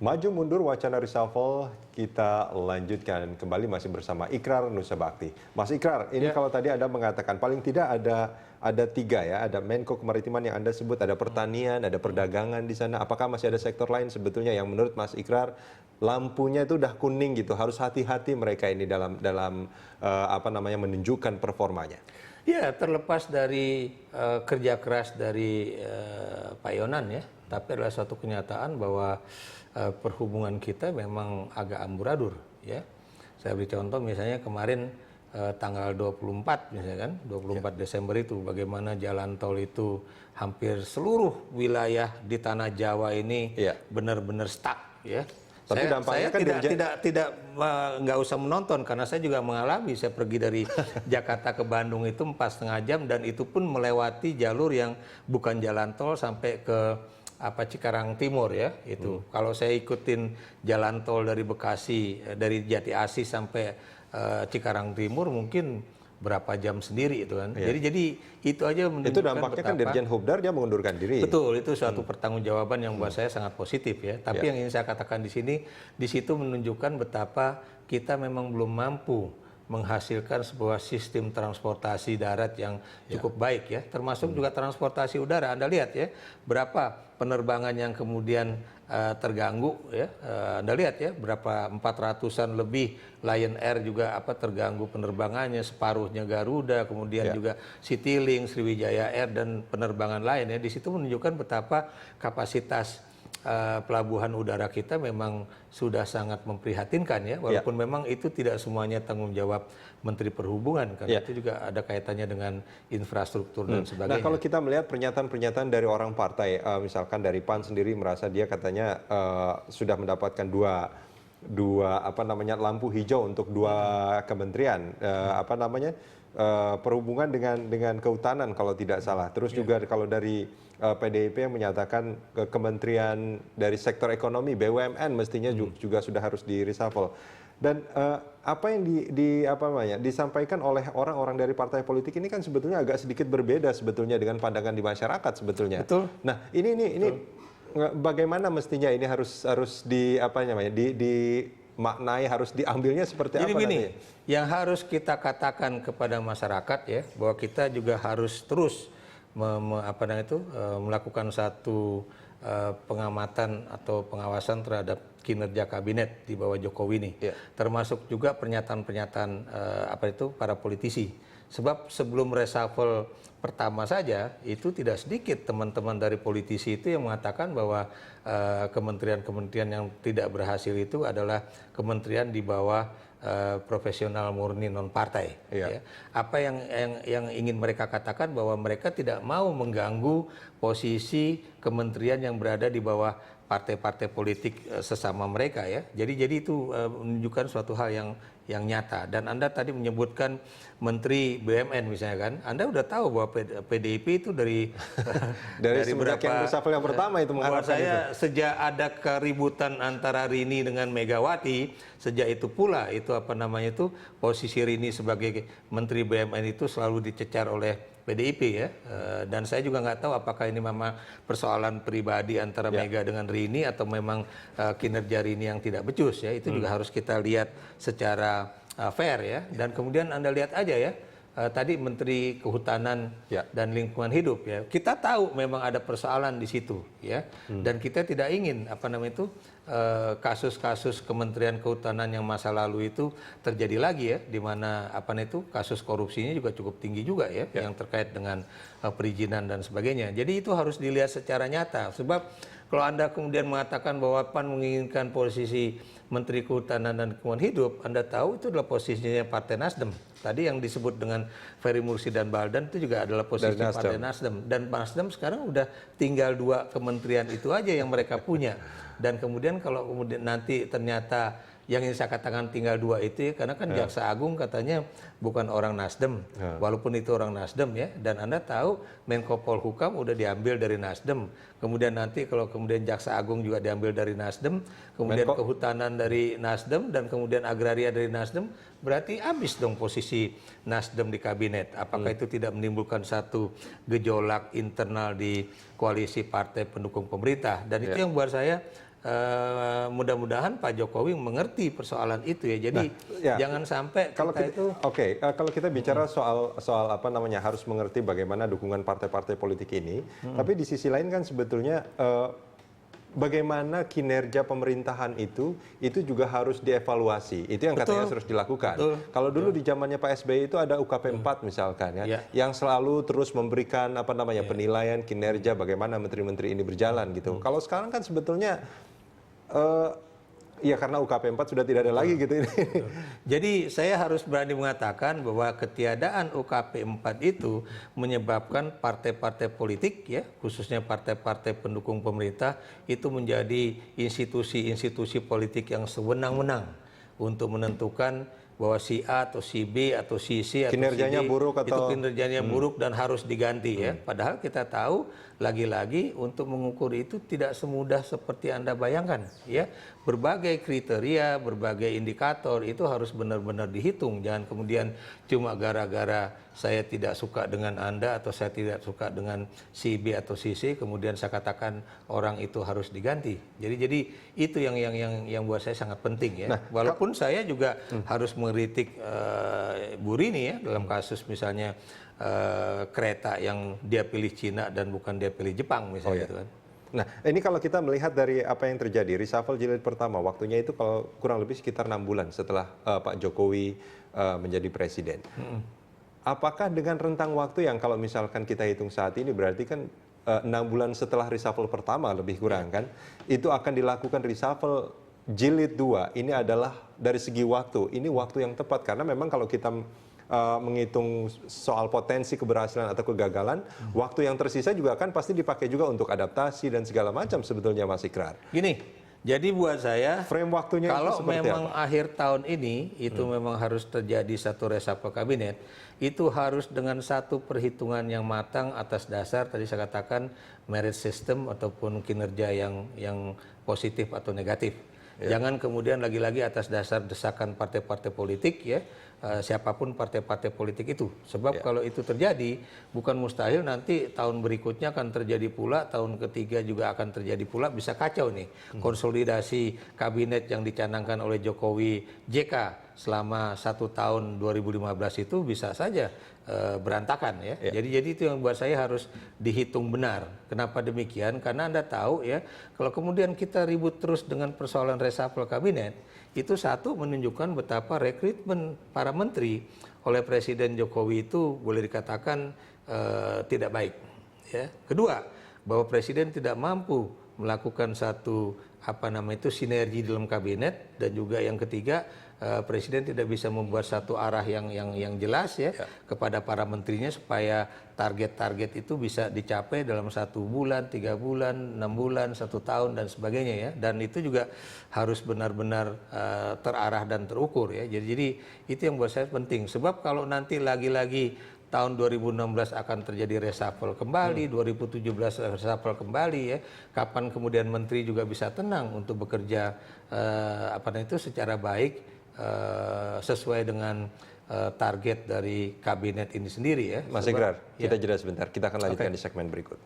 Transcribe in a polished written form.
Maju mundur wacana reshuffle, kita lanjutkan kembali masih bersama Ikrar Nusa Bakti. Mas Ikrar, ini Ya, kalau tadi Anda mengatakan paling tidak ada tiga ya, ada Menko Kemaritiman yang Anda sebut, ada pertanian, ada perdagangan di sana. Apakah masih ada sektor lain sebetulnya yang menurut Mas Ikrar lampunya itu udah kuning gitu, harus hati-hati mereka ini dalam apa namanya menunjukkan performanya. ya terlepas dari kerja keras dari Pak Yonan ya, tapi adalah suatu kenyataan bahwa perhubungan kita memang agak amburadul ya. Saya beri contoh misalnya kemarin tanggal 24 misalnya kan, 24 Desember itu bagaimana jalan tol itu hampir seluruh wilayah di tanah Jawa ini Iya. benar-benar stuck ya. Tapi dampaknya kan Tidak nggak usah menonton karena saya juga mengalami. Saya pergi dari Jakarta ke Bandung itu 4,5 jam dan itu pun melewati jalur yang bukan jalan tol sampai ke Cikarang Timur ya itu. Kalau saya ikutin jalan tol dari Bekasi dari Jati Asih sampai Cikarang Timur mungkin berapa jam sendiri itu kan. Iya. Jadi itu aja Itu menunjukkan dampaknya kan betapa Dirjen Hubdar dia mengundurkan diri. betul, itu suatu pertanggungjawaban yang buat saya sangat positif ya. Tapi Ya. yang ingin saya katakan di sini, di situ menunjukkan betapa kita memang belum mampu menghasilkan sebuah sistem transportasi darat yang cukup baik ya. Termasuk juga transportasi udara. Anda lihat ya, berapa penerbangan yang kemudian terganggu ya. Anda lihat ya, berapa 400-an lebih Lion Air juga terganggu penerbangannya, separuhnya Garuda, kemudian juga Citylink, Sriwijaya Air dan penerbangan lain ya. Di situ menunjukkan betapa kapasitas pelabuhan udara kita memang sudah sangat memprihatinkan ya, walaupun memang itu tidak semuanya tanggung jawab Menteri Perhubungan karena itu juga ada kaitannya dengan infrastruktur dan sebagainya. Nah, kalau kita melihat pernyataan-pernyataan dari orang partai, misalkan dari PAN sendiri merasa dia katanya sudah mendapatkan dua apa namanya lampu hijau untuk dua kementerian, apa namanya perhubungan dengan kehutanan kalau tidak salah. Terus juga kalau dari PDIP yang menyatakan kementerian dari sektor ekonomi BUMN mestinya juga sudah harus di reshuffle. Dan apa yang apa namanya disampaikan oleh orang-orang dari partai politik ini kan sebetulnya agak sedikit berbeda sebetulnya dengan pandangan di masyarakat sebetulnya. Betul. Nah, ini bagaimana mestinya ini harus di apa namanya dimaknai, harus diambilnya seperti Jadi apa gini, nanti? yang harus kita katakan kepada masyarakat ya, bahwa kita juga harus terus melakukan satu pengamatan atau pengawasan terhadap kinerja kabinet di bawah Jokowi ini, termasuk juga pernyataan-pernyataan para politisi. Sebab sebelum reshuffle pertama saja itu tidak sedikit teman-teman dari politisi itu yang mengatakan bahwa kementerian-kementerian yang tidak berhasil itu adalah kementerian di bawah profesional murni non partai. Ya. Apa yang ingin mereka katakan bahwa mereka tidak mau mengganggu posisi kementerian yang berada di bawah partai-partai politik sesama mereka ya. Jadi itu menunjukkan suatu hal yang nyata. Dan Anda tadi menyebutkan Menteri BUMN misalnya kan, Anda udah tahu bahwa PDIP itu dari semenjak yang reshuffle yang pertama itu mengharapkan saya sejak ada keributan antara Rini dengan Megawati, sejak itu pula itu posisi Rini sebagai Menteri BUMN itu selalu dicecar oleh PDIP ya, dan saya juga nggak tahu apakah ini memang persoalan pribadi antara Mega dengan Rini atau memang kinerja Rini yang tidak becus ya, itu juga harus kita lihat secara fair ya. Dan kemudian Anda lihat aja ya, tadi Menteri Kehutanan dan Lingkungan Hidup ya, kita tahu memang ada persoalan di situ ya, dan kita tidak ingin kasus-kasus Kementerian Kehutanan yang masa lalu itu terjadi lagi ya, di mana kasus korupsinya juga cukup tinggi juga ya, yang terkait dengan perizinan dan sebagainya. Jadi itu harus dilihat secara nyata. Sebab kalau Anda kemudian mengatakan bahwa PAN menginginkan posisi Menteri Kehutanan dan Lingkungan Hidup, Anda tahu itu adalah posisinya Partai Nasdem. Tadi yang disebut dengan Ferry Mursi dan Baldan itu juga adalah posisi Partai Nasdem. Dan Nasdem sekarang udah tinggal 2 kementerian itu aja yang mereka punya. Dan kemudian kalau kemudian nanti ternyata yang ingin saya katakan tinggal 2 itu ya, karena kan Jaksa Agung katanya bukan orang Nasdem, walaupun itu orang Nasdem ya, dan Anda tahu Menko Polhukam udah diambil dari Nasdem, kemudian nanti kalau kemudian Jaksa Agung juga diambil dari Nasdem, kemudian Kehutanan dari Nasdem, dan kemudian Agraria dari Nasdem, berarti habis dong posisi Nasdem di kabinet. Apakah itu tidak menimbulkan satu gejolak internal di koalisi partai pendukung pemerintah? Dan itu yang buat saya mudah-mudahan Pak Jokowi mengerti persoalan itu ya. Jadi jangan sampai kalau kita bicara soal apa namanya harus mengerti bagaimana dukungan partai-partai politik ini, tapi di sisi lain kan sebetulnya bagaimana kinerja pemerintahan itu juga harus dievaluasi. Itu yang katanya harus dilakukan. Kalau dulu di zamannya Pak SBY itu ada UKP 4 misalkan ya, yang selalu terus memberikan apa namanya penilaian kinerja bagaimana menteri-menteri ini berjalan gitu. Kalau sekarang kan sebetulnya ya karena UKP 4 sudah tidak ada lagi gitu ini. Jadi saya harus berani mengatakan bahwa ketiadaan UKP 4 itu menyebabkan partai-partai politik ya, khususnya partai-partai pendukung pemerintah itu menjadi institusi-institusi politik yang sewenang-wenang untuk menentukan bahwa si A atau si B atau si C atau kinerjanya si D buruk itu atau kinerjanya buruk dan harus diganti ya. Padahal kita tahu lagi-lagi untuk mengukur itu tidak semudah seperti Anda bayangkan ya. Berbagai kriteria, berbagai indikator itu harus benar-benar dihitung. Jangan kemudian cuma gara-gara saya tidak suka dengan Anda atau saya tidak suka dengan si B atau si C kemudian saya katakan orang itu harus diganti. Jadi itu yang buat saya sangat penting ya. Nah, walaupun saya juga harus mengkritik Bu Rini ya dalam kasus misalnya kereta yang dia pilih Cina dan bukan dia pilih Jepang misalnya gitu kan. Nah, ini kalau kita melihat dari apa yang terjadi, reshuffle jilid pertama, waktunya itu kalau kurang lebih sekitar 6 bulan setelah Pak Jokowi menjadi presiden. Apakah dengan rentang waktu yang kalau misalkan kita hitung saat ini berarti kan 6 bulan setelah reshuffle pertama lebih kurang kan, itu akan dilakukan reshuffle jilid 2, ini adalah dari segi waktu, ini waktu yang tepat karena memang kalau kita menghitung soal potensi keberhasilan atau kegagalan, waktu yang tersisa juga kan pasti dipakai juga untuk adaptasi dan segala macam sebetulnya Mas Ikrar. Gini, jadi buat saya frame waktunya kalau itu memang apa? akhir tahun ini itu memang harus terjadi satu reshuffle kabinet, itu harus dengan satu perhitungan yang matang atas dasar tadi saya katakan merit system ataupun kinerja yang positif atau negatif. Jangan kemudian lagi-lagi atas dasar desakan partai-partai politik ya, siapapun partai-partai politik itu. Sebab kalau itu terjadi, bukan mustahil nanti tahun berikutnya akan terjadi pula, tahun ketiga juga akan terjadi pula, bisa kacau nih. Konsolidasi kabinet yang dicanangkan oleh Jokowi JK selama 1 tahun 2015 itu bisa saja berantakan ya. Jadi itu yang buat saya harus dihitung benar. Kenapa demikian? Karena Anda tahu ya, kalau kemudian kita ribut terus dengan persoalan reshuffle kabinet, itu satu menunjukkan betapa rekrutmen para menteri oleh Presiden Jokowi itu boleh dikatakan tidak baik. Ya. Kedua, bahwa Presiden tidak mampu melakukan satu sinergi dalam kabinet, dan juga yang ketiga Presiden tidak bisa membuat satu arah yang jelas ya kepada para menterinya supaya target-target itu bisa dicapai dalam 1 bulan, 3 bulan, 6 bulan, 1 tahun dan sebagainya ya. Dan itu juga harus benar-benar terarah dan terukur ya. Jadi itu yang buat saya penting. Sebab kalau nanti lagi-lagi tahun 2016 akan terjadi reshuffle kembali, 2017 reshuffle kembali ya. Kapan kemudian menteri juga bisa tenang untuk bekerja secara baik sesuai dengan target dari kabinet ini sendiri ya. Mas Ikrar, kita jeda sebentar. Kita akan lanjutkan di segmen berikut.